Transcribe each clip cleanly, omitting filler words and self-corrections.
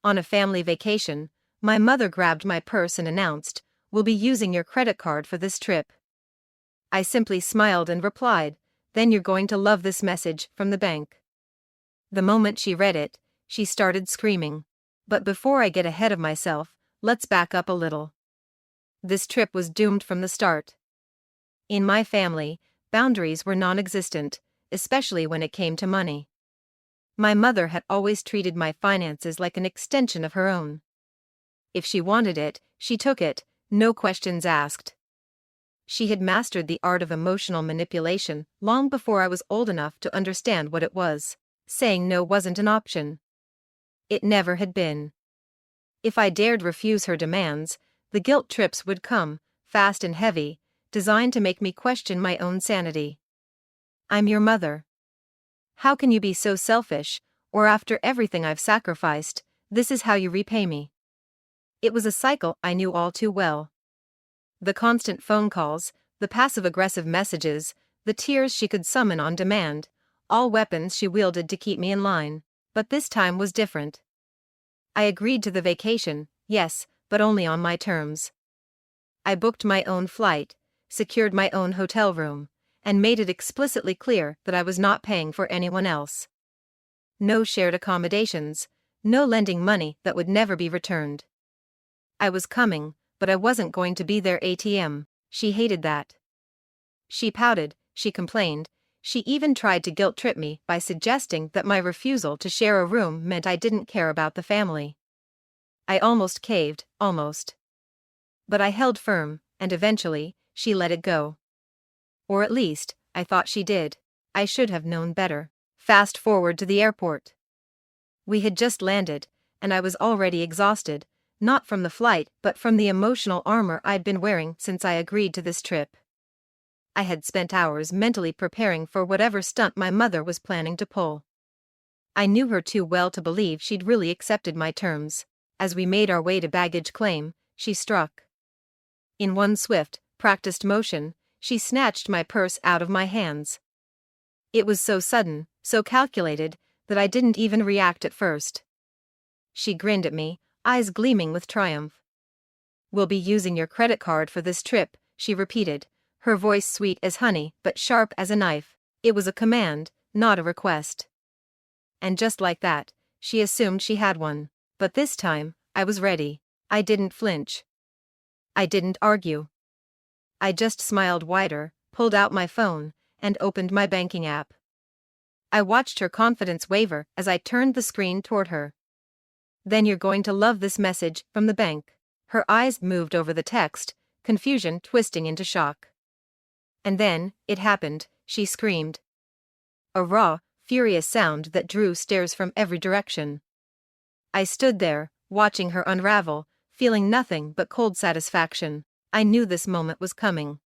On a family vacation, my mother grabbed my purse and announced, "We'll be using your credit card for this trip." I simply smiled and replied, "Then you're going to love this message from the bank." The moment she read it, she started screaming. But before I get ahead of myself, let's back up a little. This trip was doomed from the start. In my family, boundaries were non-existent, especially when it came to money. My mother had always treated my finances like an extension of her own. If she wanted it, she took it, no questions asked. She had mastered the art of emotional manipulation long before I was old enough to understand what it was. Saying no wasn't an option. It never had been. If I dared refuse her demands, the guilt trips would come, fast and heavy, designed to make me question my own sanity. "I'm your mother. How can you be so selfish, or after everything I've sacrificed, this is how you repay me?" It was a cycle I knew all too well. The constant phone calls, the passive-aggressive messages, the tears she could summon on demand, all weapons she wielded to keep me in line. But this time was different. I agreed to the vacation, yes, but only on my terms. I booked my own flight, secured my own hotel room, and made it explicitly clear that I was not paying for anyone else. No shared accommodations, no lending money that would never be returned. I was coming, but I wasn't going to be their ATM. She hated that. She pouted, she complained, she even tried to guilt-trip me by suggesting that my refusal to share a room meant I didn't care about the family. I almost caved, almost. But I held firm, and eventually, she let it go. Or at least, I thought she did. I should have known better. Fast forward to the airport. We had just landed, and I was already exhausted, not from the flight but from the emotional armor I'd been wearing since I agreed to this trip. I had spent hours mentally preparing for whatever stunt my mother was planning to pull. I knew her too well to believe she'd really accepted my terms. As we made our way to baggage claim, she struck. In one swift, practiced motion, she snatched my purse out of my hands. It was so sudden, so calculated, that I didn't even react at first. She grinned at me, eyes gleaming with triumph. "We'll be using your credit card for this trip," she repeated, her voice sweet as honey but sharp as a knife. It was a command, not a request. And just like that, she assumed she had one. But this time, I was ready. I didn't flinch. I didn't argue. I just smiled wider, pulled out my phone, and opened my banking app. I watched her confidence waver as I turned the screen toward her. "Then you're going to love this message from the bank." Her eyes moved over the text, confusion twisting into shock. And then, it happened, she screamed. A raw, furious sound that drew stares from every direction. I stood there, watching her unravel, feeling nothing but cold satisfaction. I knew this moment was coming.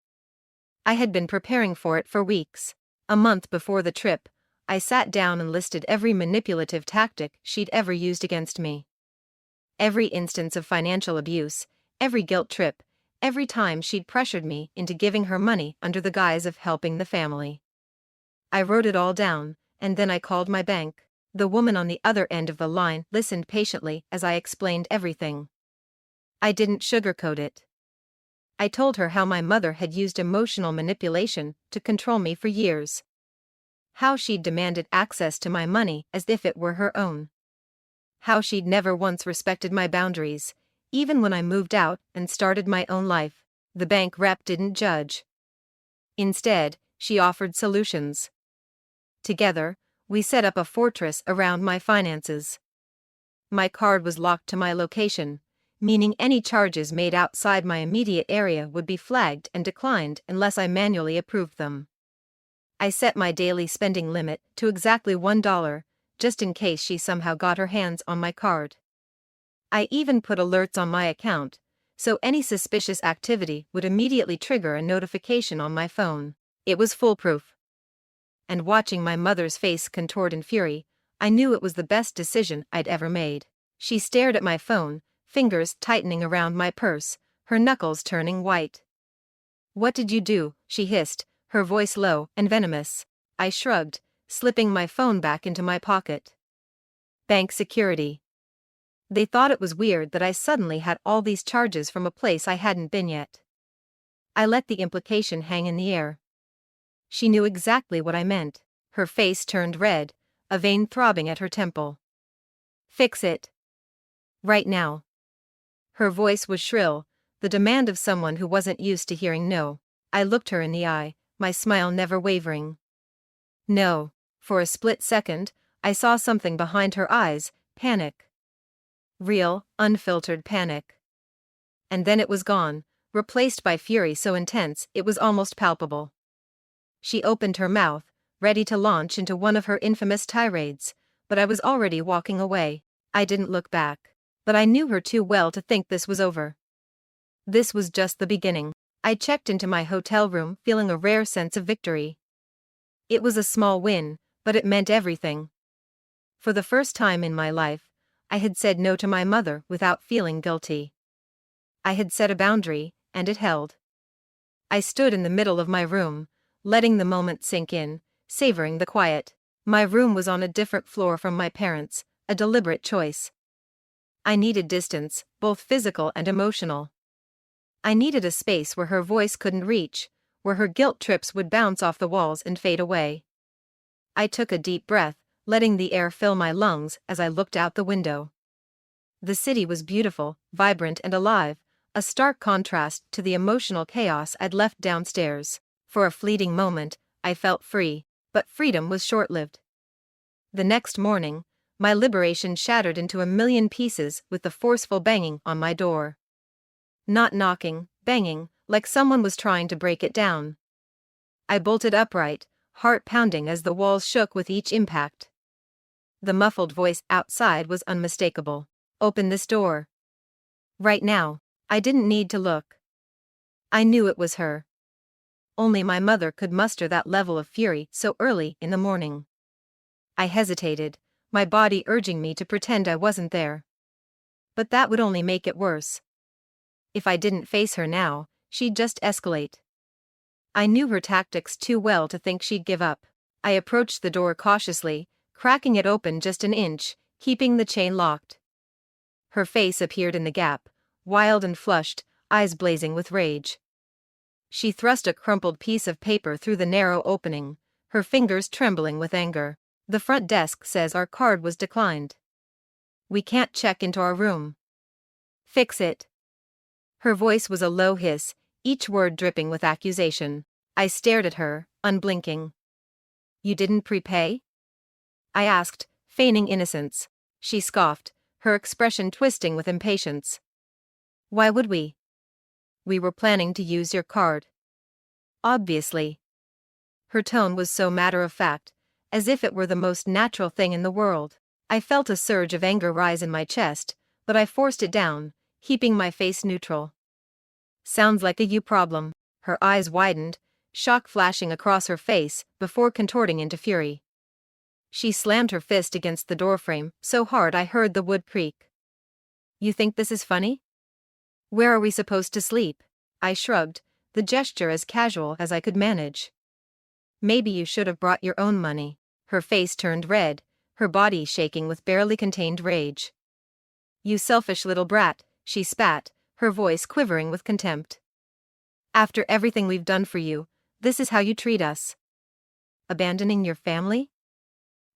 I had been preparing for it for weeks. A month before the trip, I sat down and listed every manipulative tactic she'd ever used against me. Every instance of financial abuse, every guilt trip, every time she'd pressured me into giving her money under the guise of helping the family. I wrote it all down, and then I called my bank. The woman on the other end of the line listened patiently as I explained everything. I didn't sugarcoat it. I told her how my mother had used emotional manipulation to control me for years. How she'd demanded access to my money as if it were her own. How she'd never once respected my boundaries, even when I moved out and started my own life. The bank rep didn't judge. Instead, she offered solutions. Together, we set up a fortress around my finances. My card was locked to my location, meaning any charges made outside my immediate area would be flagged and declined unless I manually approved them. I set my daily spending limit to exactly $1, just in case she somehow got her hands on my card. I even put alerts on my account, so any suspicious activity would immediately trigger a notification on my phone. It was foolproof. And watching my mother's face contort in fury, I knew it was the best decision I'd ever made. She stared at my phone, fingers tightening around my purse, her knuckles turning white. "What did you do?" she hissed, her voice low and venomous. I shrugged, slipping my phone back into my pocket. "Bank security." They thought it was weird that I suddenly had all these charges from a place I hadn't been yet. I let the implication hang in the air. She knew exactly what I meant. Her face turned red, a vein throbbing at her temple. Fix it. Right now. Her voice was shrill, the demand of someone who wasn't used to hearing no. I looked her in the eye, my smile never wavering. No. For a split second, I saw something behind her eyes, panic. Real, unfiltered panic. And then it was gone, replaced by fury so intense it was almost palpable. She opened her mouth, ready to launch into one of her infamous tirades, but I was already walking away. I didn't look back. But I knew her too well to think this was over. This was just the beginning. I checked into my hotel room feeling a rare sense of victory. It was a small win, but it meant everything. For the first time in my life, I had said no to my mother without feeling guilty. I had set a boundary, and it held. I stood in the middle of my room, letting the moment sink in, savoring the quiet. My room was on a different floor from my parents', a deliberate choice. I needed distance, both physical and emotional. I needed a space where her voice couldn't reach, where her guilt trips would bounce off the walls and fade away. I took a deep breath, letting the air fill my lungs as I looked out the window. The city was beautiful, vibrant and alive, a stark contrast to the emotional chaos I'd left downstairs. For a fleeting moment, I felt free, but freedom was short-lived. The next morning, my liberation shattered into a million pieces with the forceful banging on my door. Not knocking, banging, like someone was trying to break it down. I bolted upright, heart pounding as the walls shook with each impact. The muffled voice outside was unmistakable. Open this door. Right now. I didn't need to look. I knew it was her. Only my mother could muster that level of fury so early in the morning. I hesitated, my body urging me to pretend I wasn't there. But that would only make it worse. If I didn't face her now, she'd just escalate. I knew her tactics too well to think she'd give up. I approached the door cautiously, cracking it open just an inch, keeping the chain locked. Her face appeared in the gap, wild and flushed, eyes blazing with rage. She thrust a crumpled piece of paper through the narrow opening, her fingers trembling with anger. The front desk says our card was declined. We can't check into our room. Fix it. Her voice was a low hiss, each word dripping with accusation. I stared at her, unblinking. You didn't prepay? I asked, feigning innocence. She scoffed, her expression twisting with impatience. Why would we? We were planning to use your card. Obviously. Her tone was so matter-of-fact, as if it were the most natural thing in the world. I felt a surge of anger rise in my chest, but I forced it down, keeping my face neutral. Sounds like a you problem. Her eyes widened, shock flashing across her face before contorting into fury. She slammed her fist against the doorframe so hard I heard the wood creak. You think this is funny? Where are we supposed to sleep? I shrugged, the gesture as casual as I could manage. Maybe you should have brought your own money. Her face turned red, her body shaking with barely contained rage. You selfish little brat, she spat, her voice quivering with contempt. After everything we've done for you, this is how you treat us. Abandoning your family?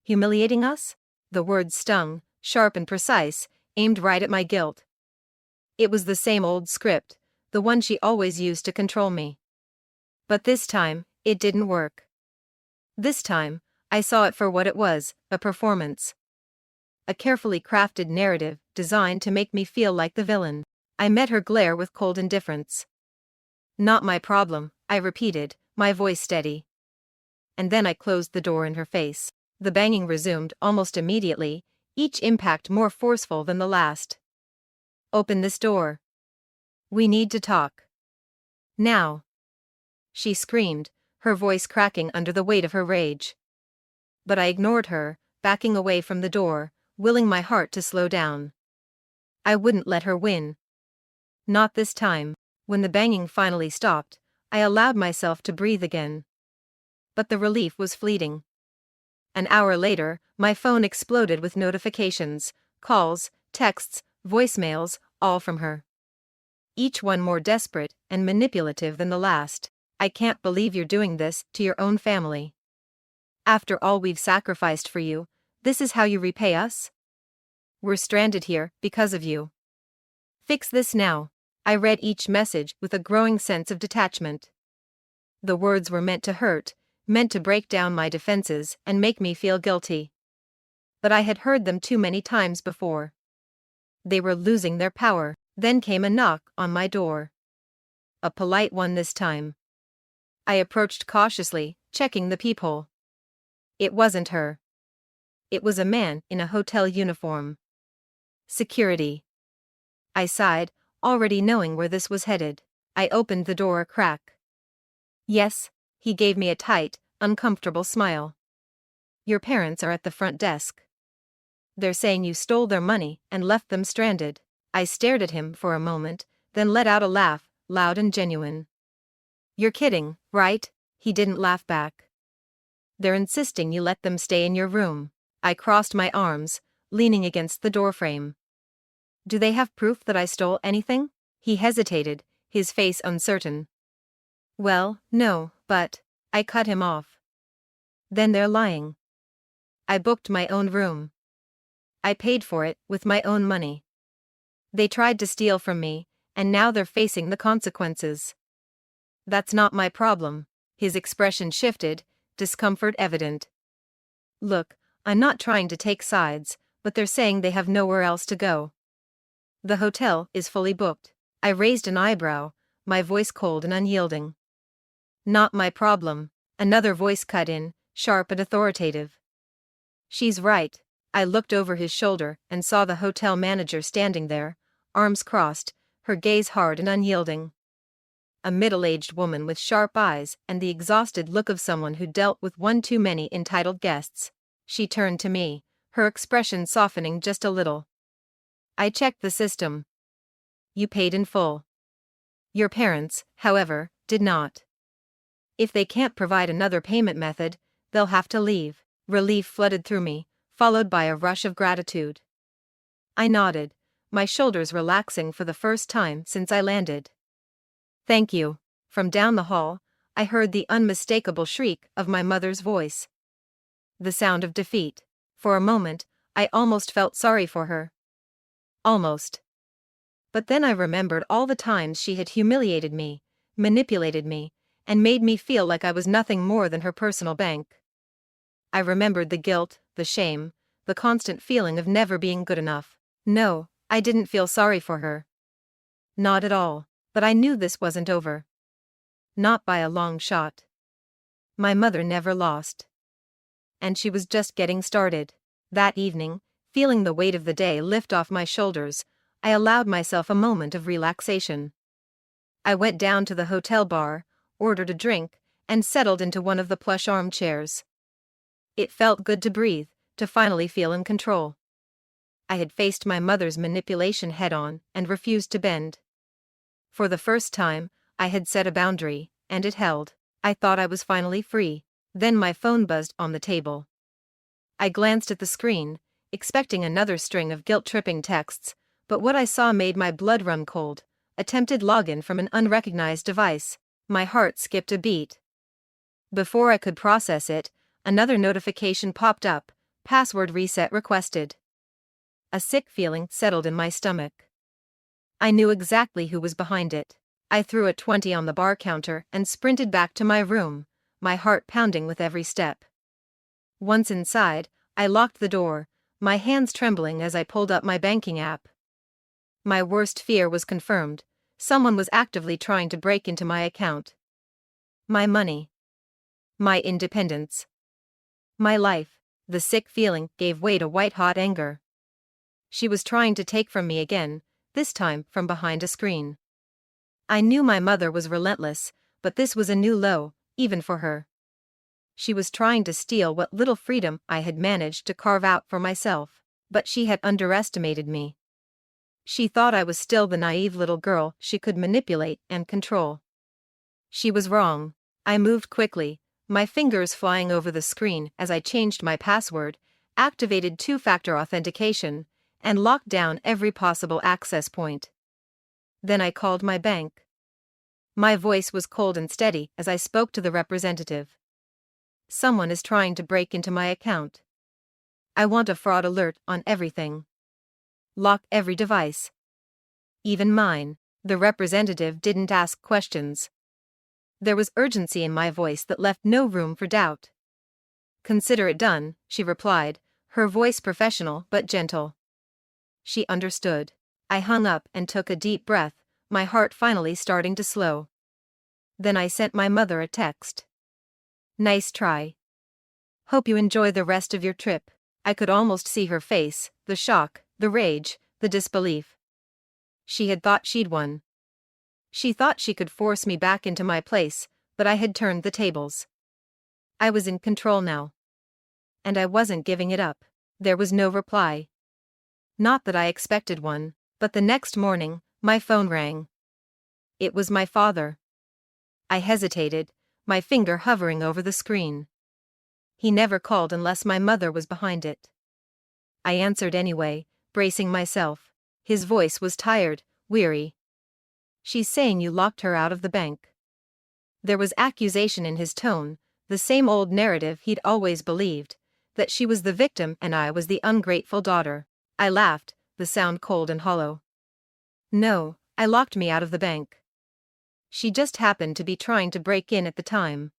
Humiliating us? The words stung, sharp and precise, aimed right at my guilt. It was the same old script, the one she always used to control me. But this time, it didn't work. This time, I saw it for what it was, a performance. A carefully crafted narrative designed to make me feel like the villain. I met her glare with cold indifference. Not my problem, I repeated, my voice steady. And then I closed the door in her face. The banging resumed almost immediately, each impact more forceful than the last. Open this door. We need to talk. Now. She screamed, her voice cracking under the weight of her rage. But I ignored her, backing away from the door, willing my heart to slow down. I wouldn't let her win. Not this time. When the banging finally stopped, I allowed myself to breathe again. But the relief was fleeting. An hour later, my phone exploded with notifications, calls, texts, Voicemails, all from her. Each one more desperate and manipulative than the last. I can't believe you're doing this to your own family. After all we've sacrificed for you, this is how you repay us? We're stranded here because of you. Fix this now. I read each message with a growing sense of detachment. The words were meant to hurt, meant to break down my defenses and make me feel guilty. But I had heard them too many times before. They were losing their power. Then came a knock on my door. A polite one this time. I approached cautiously, checking the peephole. It wasn't her. It was a man in a hotel uniform. Security. I sighed, already knowing where this was headed. I opened the door a crack. Yes, he gave me a tight, uncomfortable smile. Your parents are at the front desk. They're saying you stole their money and left them stranded. I stared at him for a moment, then let out a laugh, loud and genuine. You're kidding, right? He didn't laugh back. They're insisting you let them stay in your room. I crossed my arms, leaning against the doorframe. Do they have proof that I stole anything? He hesitated, his face uncertain. Well, no, but I cut him off. Then they're lying. I booked my own room. I paid for it with my own money. They tried to steal from me, and now they're facing the consequences. That's not my problem. His expression shifted, discomfort evident. Look, I'm not trying to take sides, but they're saying they have nowhere else to go. The hotel is fully booked. I raised an eyebrow, my voice cold and unyielding. Not my problem. Another voice cut in, sharp and authoritative. She's right. I looked over his shoulder and saw the hotel manager standing there, arms crossed, her gaze hard and unyielding. A middle-aged woman with sharp eyes and the exhausted look of someone who dealt with one too many entitled guests. She turned to me, her expression softening just a little. I checked the system. You paid in full. Your parents, however, did not. If they can't provide another payment method, they'll have to leave. Relief flooded through me, followed by a rush of gratitude. I nodded, my shoulders relaxing for the first time since I landed. Thank you. From down the hall, I heard the unmistakable shriek of my mother's voice. The sound of defeat. For a moment, I almost felt sorry for her. Almost. But then I remembered all the times she had humiliated me, manipulated me, and made me feel like I was nothing more than her personal bank. I remembered the guilt, the shame, the constant feeling of never being good enough. No, I didn't feel sorry for her. Not at all, but I knew this wasn't over. Not by a long shot. My mother never lost. And she was just getting started. That evening, feeling the weight of the day lift off my shoulders, I allowed myself a moment of relaxation. I went down to the hotel bar, ordered a drink, and settled into one of the plush armchairs. It felt good to breathe, to finally feel in control. I had faced my mother's manipulation head-on and refused to bend. For the first time, I had set a boundary, and it held. I thought I was finally free. Then my phone buzzed on the table. I glanced at the screen, expecting another string of guilt-tripping texts, but what I saw made my blood run cold. Attempted login from an unrecognized device. My heart skipped a beat. Before I could process it, another notification popped up, password reset requested. A sick feeling settled in my stomach. I knew exactly who was behind it. I threw a 20 on the bar counter and sprinted back to my room, my heart pounding with every step. Once inside, I locked the door, my hands trembling as I pulled up my banking app. My worst fear was confirmed. Someone was actively trying to break into my account. My money. My independence. My life. The sick feeling gave way to white-hot anger. She was trying to take from me again, this time from behind a screen. I knew my mother was relentless, but this was a new low, even for her. She was trying to steal what little freedom I had managed to carve out for myself, but she had underestimated me. She thought I was still the naive little girl she could manipulate and control. She was wrong. I moved quickly, my fingers flying over the screen as I changed my password, activated two-factor authentication, and locked down every possible access point. Then I called my bank. My voice was cold and steady as I spoke to the representative. Someone is trying to break into my account. I want a fraud alert on everything. Lock every device. Even mine. The representative didn't ask questions. There was urgency in my voice that left no room for doubt. "Consider it done," she replied, her voice professional but gentle. She understood. I hung up and took a deep breath, my heart finally starting to slow. Then I sent my mother a text. "Nice try. Hope you enjoy the rest of your trip." I could almost see her face, the shock, the rage, the disbelief. She had thought she'd won. She thought she could force me back into my place, but I had turned the tables. I was in control now. And I wasn't giving it up. There was no reply. Not that I expected one, but the next morning, my phone rang. It was my father. I hesitated, my finger hovering over the screen. He never called unless my mother was behind it. I answered anyway, bracing myself. His voice was tired, weary. "She's saying you locked her out of the bank." There was accusation in his tone, the same old narrative he'd always believed, that she was the victim and I was the ungrateful daughter. I laughed, the sound cold and hollow. "No, I locked me out of the bank. She just happened to be trying to break in at the time."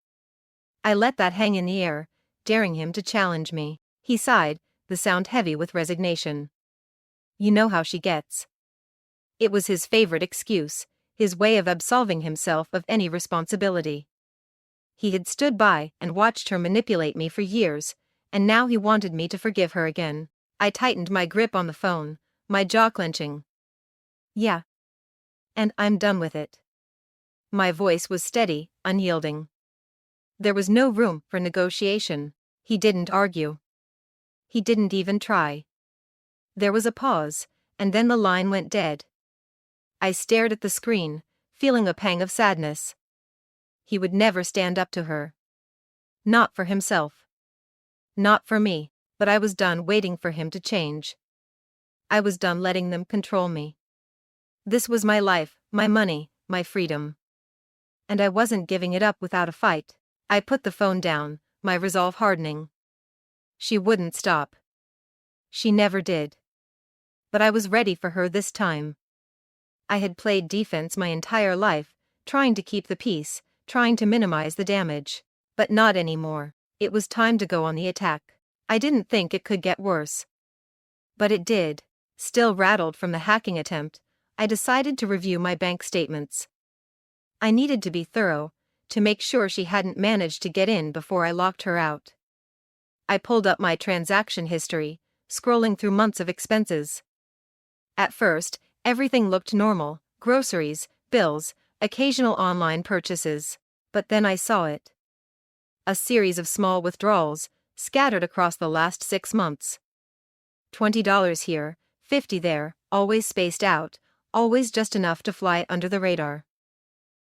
I let that hang in the air, daring him to challenge me. He sighed, the sound heavy with resignation. "You know how she gets." It was his favorite excuse, his way of absolving himself of any responsibility. He had stood by and watched her manipulate me for years, and now he wanted me to forgive her again. I tightened my grip on the phone, my jaw clenching. "Yeah. And I'm done with it." My voice was steady, unyielding. There was no room for negotiation. He didn't argue. He didn't even try. There was a pause, and then the line went dead. I stared at the screen, feeling a pang of sadness. He would never stand up to her. Not for himself. Not for me, but I was done waiting for him to change. I was done letting them control me. This was my life, my money, my freedom. And I wasn't giving it up without a fight. I put the phone down, my resolve hardening. She wouldn't stop. She never did. But I was ready for her this time. I had played defense my entire life, trying to keep the peace, trying to minimize the damage. But not anymore. It was time to go on the attack. I didn't think it could get worse. But it did. Still rattled from the hacking attempt, I decided to review my bank statements. I needed to be thorough, to make sure she hadn't managed to get in before I locked her out. I pulled up my transaction history, scrolling through months of expenses. At first, everything looked normal: groceries, bills, occasional online purchases. But then I saw it. A series of small withdrawals, scattered across the last 6 months. $20 here, $50 there, always spaced out, always just enough to fly under the radar.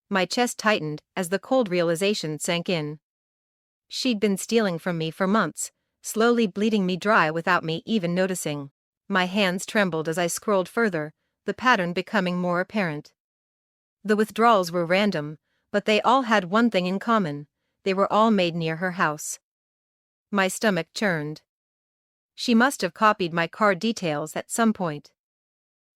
My chest tightened as the cold realization sank in. She'd been stealing from me for months, slowly bleeding me dry without me even noticing. My hands trembled as I scrolled further, the pattern becoming more apparent. The withdrawals were random, but they all had one thing in common: they were all made near her house. My stomach churned. She must have copied my card details at some point.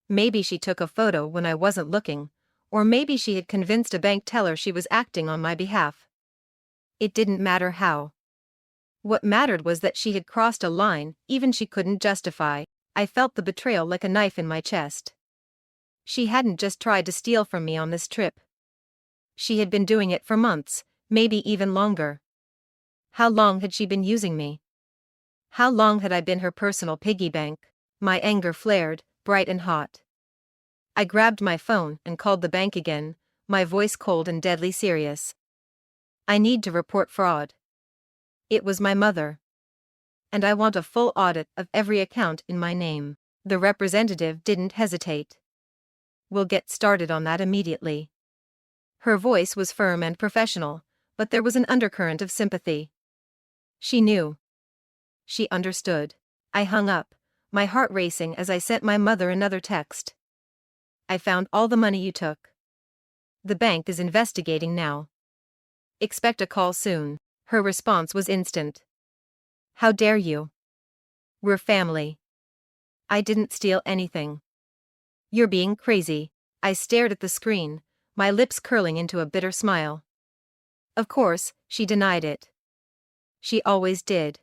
Maybe she took a photo when I wasn't looking, or maybe she had convinced a bank teller she was acting on my behalf. It didn't matter how. What mattered was that she had crossed a line even she couldn't justify. I felt the betrayal like a knife in my chest. She hadn't just tried to steal from me on this trip. She had been doing it for months, maybe even longer. How long had she been using me? How long had I been her personal piggy bank? My anger flared, bright and hot. I grabbed my phone and called the bank again, my voice cold and deadly serious. "I need to report fraud. It was my mother. And I want a full audit of every account in my name." The representative didn't hesitate. "We'll get started on that immediately." Her voice was firm and professional, but there was an undercurrent of sympathy. She knew. She understood. I hung up, my heart racing as I sent my mother another text. I found all the money you took. The bank is investigating now. Expect a call soon. Her response was instant. How dare you? We're family. I didn't steal anything. You're being crazy. I stared at the screen, my lips curling into a bitter smile. Of course, she denied it. She always did.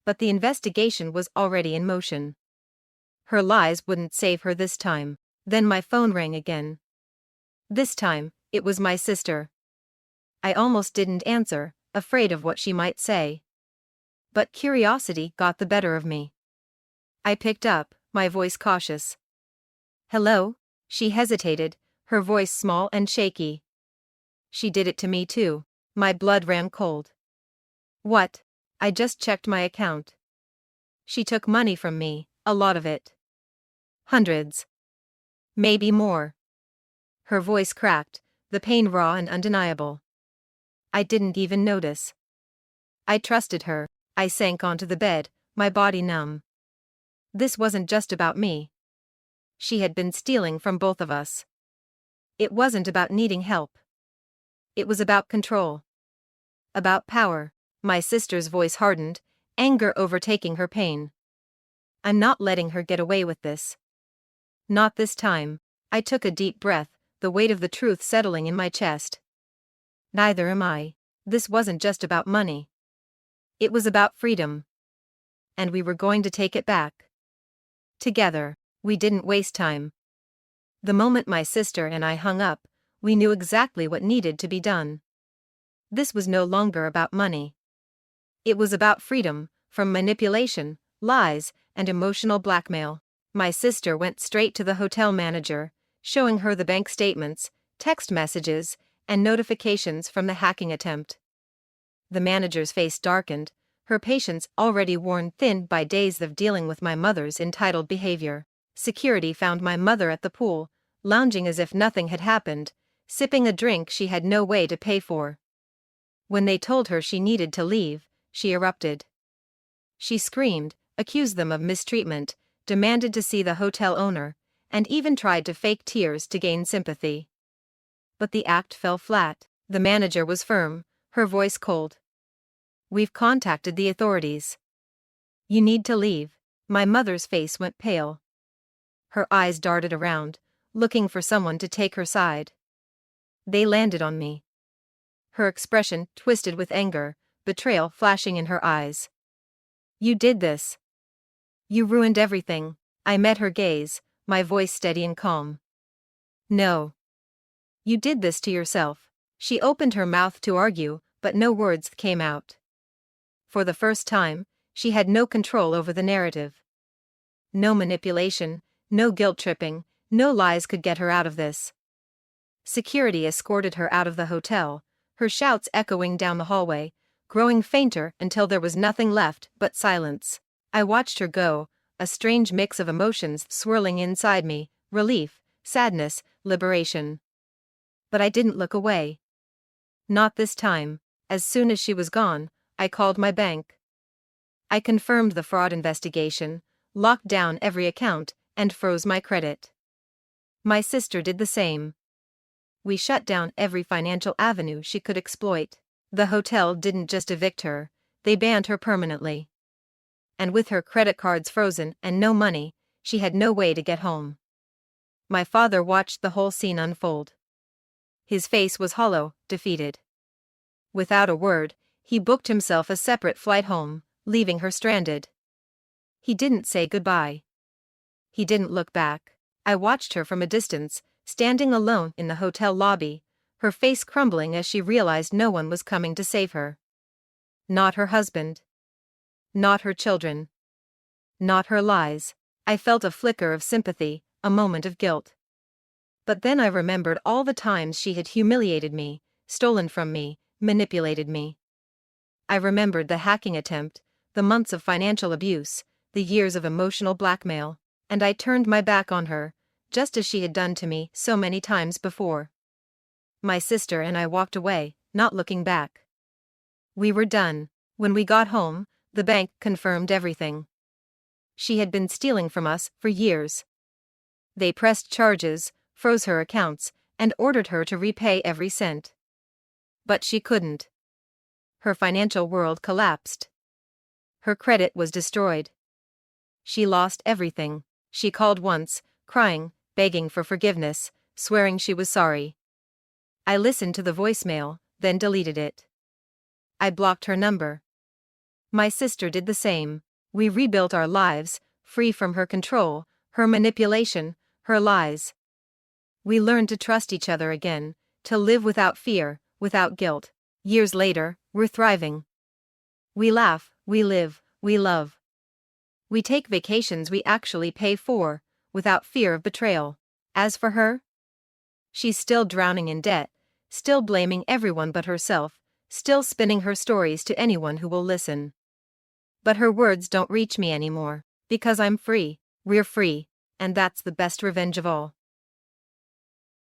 But the investigation was already in motion. Her lies wouldn't save her this time. Then my phone rang again. This time, it was my sister. I almost didn't answer, afraid of what she might say. But curiosity got the better of me. I picked up, my voice cautious. Hello? She hesitated, her voice small and shaky. She did it to me too. My blood ran cold. What? I just checked my account. She took money from me, a lot of it. Hundreds. Maybe more. Her voice cracked, the pain raw and undeniable. I didn't even notice. I trusted her. I sank onto the bed, my body numb. This wasn't just about me. She had been stealing from both of us. It wasn't about needing help. It was about control. About power. My sister's voice hardened, anger overtaking her pain. I'm not letting her get away with this. Not this time. I took a deep breath, the weight of the truth settling in my chest. Neither am I. This wasn't just about money. It was about freedom. And we were going to take it back. Together. We didn't waste time. The moment my sister and I hung up, we knew exactly what needed to be done. This was no longer about money. It was about freedom, from manipulation, lies, and emotional blackmail. My sister went straight to the hotel manager, showing her the bank statements, text messages, and notifications from the hacking attempt. The manager's face darkened, her patience already worn thin by days of dealing with my mother's entitled behavior. Security found my mother at the pool, lounging as if nothing had happened, sipping a drink she had no way to pay for. When they told her she needed to leave, she erupted. She screamed, accused them of mistreatment, demanded to see the hotel owner, and even tried to fake tears to gain sympathy. But the act fell flat. The manager was firm, her voice cold. We've contacted the authorities. You need to leave. My mother's face went pale. Her eyes darted around, looking for someone to take her side. They landed on me. Her expression twisted with anger, betrayal flashing in her eyes. You did this. You ruined everything. I met her gaze, my voice steady and calm. No. You did this to yourself. She opened her mouth to argue, but no words came out. For the first time, she had no control over the narrative. No manipulation, no guilt-tripping, no lies could get her out of this. Security escorted her out of the hotel, her shouts echoing down the hallway, growing fainter until there was nothing left but silence. I watched her go, a strange mix of emotions swirling inside me, relief, sadness, liberation. But I didn't look away. Not this time. As soon as she was gone, I called my bank. I confirmed the fraud investigation, locked down every account, and froze my credit. My sister did the same. We shut down every financial avenue she could exploit. The hotel didn't just evict her, they banned her permanently. And with her credit cards frozen and no money, she had no way to get home. My father watched the whole scene unfold. His face was hollow, defeated. Without a word, he booked himself a separate flight home, leaving her stranded. He didn't say goodbye. He didn't look back. I watched her from a distance, standing alone in the hotel lobby, her face crumbling as she realized no one was coming to save her. Not her husband. Not her children. Not her lies. I felt a flicker of sympathy, a moment of guilt. But then I remembered all the times she had humiliated me, stolen from me, manipulated me. I remembered the hacking attempt, the months of financial abuse, the years of emotional blackmail, and I turned my back on her, just as she had done to me so many times before. My sister and I walked away, not looking back. We were done. When we got home, the bank confirmed everything. She had been stealing from us for years. They pressed charges, froze her accounts, and ordered her to repay every cent. But she couldn't. Her financial world collapsed. Her credit was destroyed. She lost everything. She called once, crying, begging for forgiveness, swearing she was sorry. I listened to the voicemail, then deleted it. I blocked her number. My sister did the same. We rebuilt our lives, free from her control, her manipulation, her lies. We learned to trust each other again, to live without fear, without guilt. Years later, we're thriving. We laugh, we live, we love. We take vacations we actually pay for, without fear of betrayal. As for her, she's still drowning in debt, still blaming everyone but herself, still spinning her stories to anyone who will listen. But her words don't reach me anymore, because I'm free, we're free, and that's the best revenge of all.